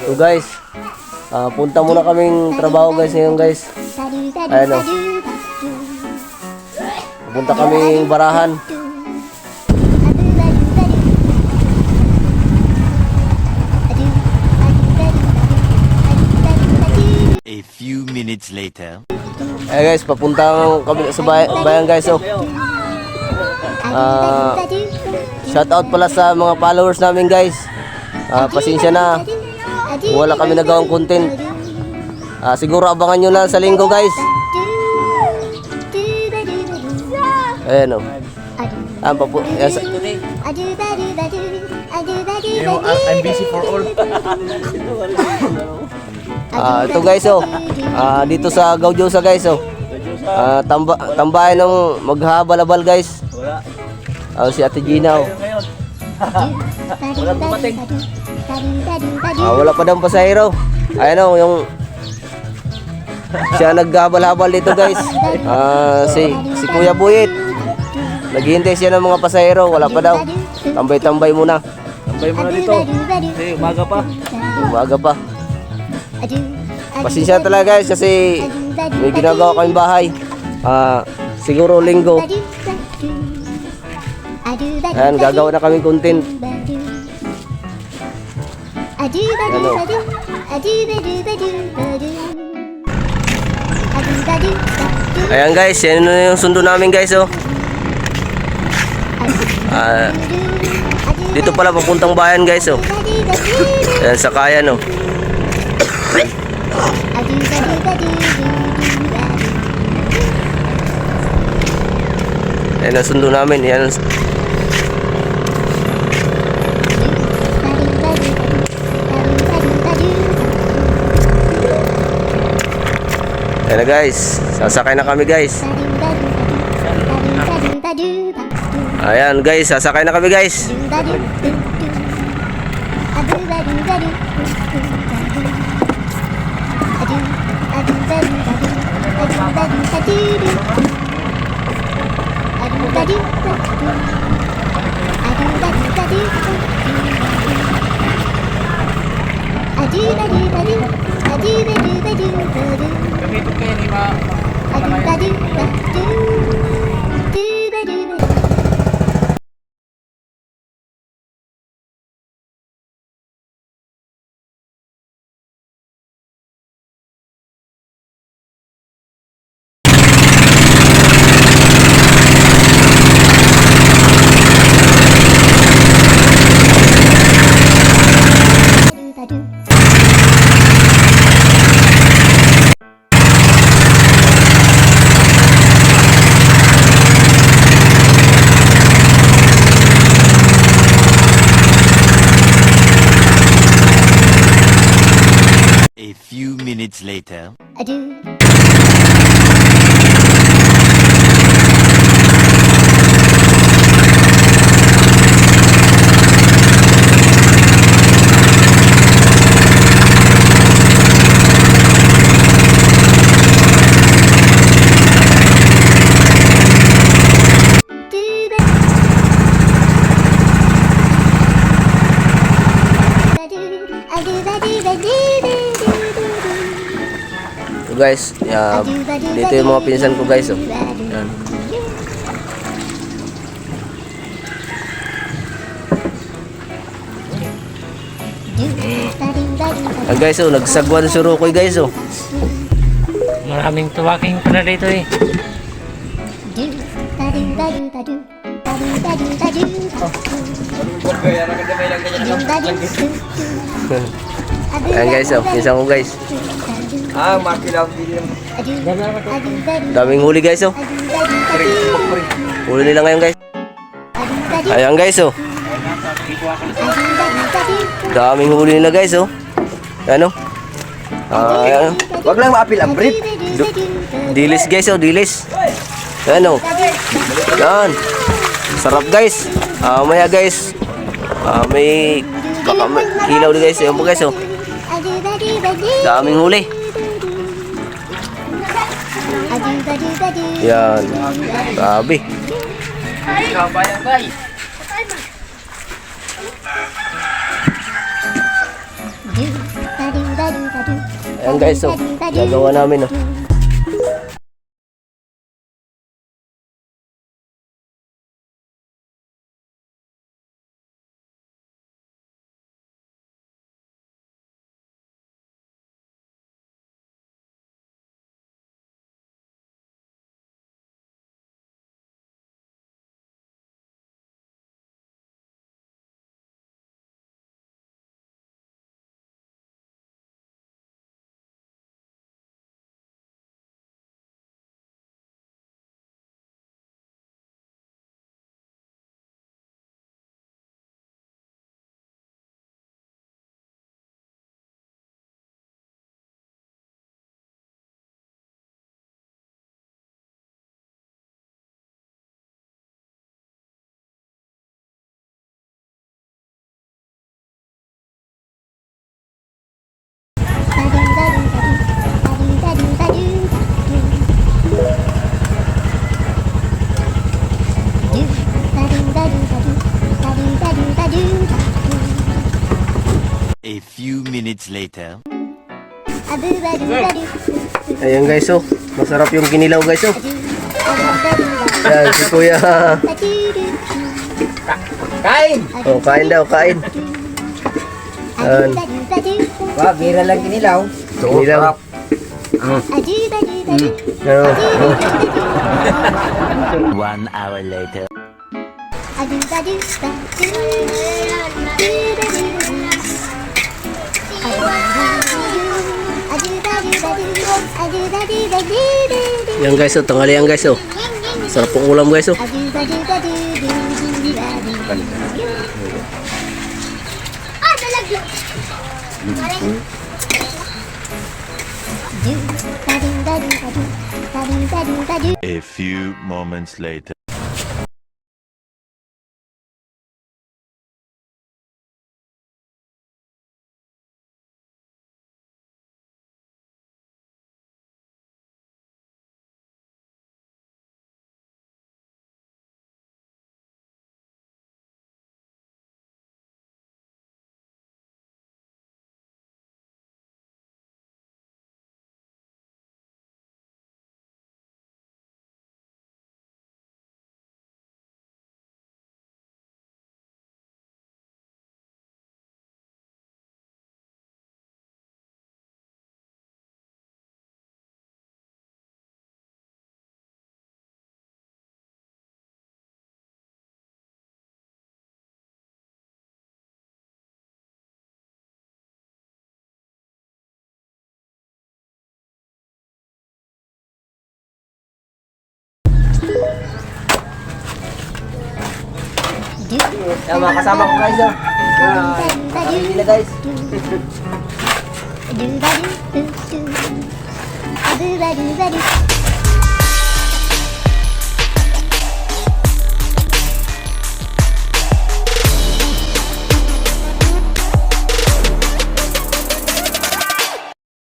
So guys, punta muna kaming trabaho guys ngayon guys. Ayan o. Punta kaming barahan. A few minutes later. Ayan guys, papunta kami sa bayan guys. So, shout out pala sa mga followers namin guys. Pasensya na, wala kami nagawang content. Siguro abangan nyo lang sa linggo guys. Ayan o. I'm busy for all. Ito guys dito sa Gaudiosa guys tambayan ng maghabalabal guys. Si Ate Gina Wala dumating. wala pa daw pasahero. Ayan yung siya naghabal-habal dito guys. Si Kuya Buyit naghihintay siya ng mga pasahero, wala pa daw. Tambay-tambay muna. Tambay mo na dito. Umaga pa. Umaga pa. Pasensya talaga guys kasi may ginagawa kaming bahay. Siguro linggo. Ayan, gagawa na kaming content. Ayan guys, yan na yung sundo namin guys dito pala papuntang bayan guys Ayan, sakayan Ayan ang sundo namin. Ayan na guys, sasakay na kami guys. Ayan guys, sasakay na kami guys. Gamitin kayo ni Ma. A few minutes later. Guys, dito yung mga pinsan ko guys Yan. Ayan guys nagsagwan si Rukoy guys Maraming tuwaking pa na dito Ayan guys pinsan ko guys. Makilaw din. Daming huli guys Huli nila ngayon guys. Ayan guys daming huli nila guys Ano? Wag lang maapil ang brief. Dilis guys dilis. Ano? Yan. Sarap guys. Maya guys. May ilaw din guys. Ayan po guys daming huli. Yan. Grabe. Ayan guys, so gagawa namin oh. A few minutes later. Ayan guys, oh. Masarap yung kinilaw guys, oh. Ayan, si Kuya. Kain! Oh, kain daw, kain. Ayan. Wah, bira lang kinilaw. Kinilaw. Ano? 1 hour later. Yan guys, oh. Tanghalian guys, oh. Sarap pong ulam guys, oh. A few moments later. Yan mga kasama ko guys, oh. Kain nila guys. Do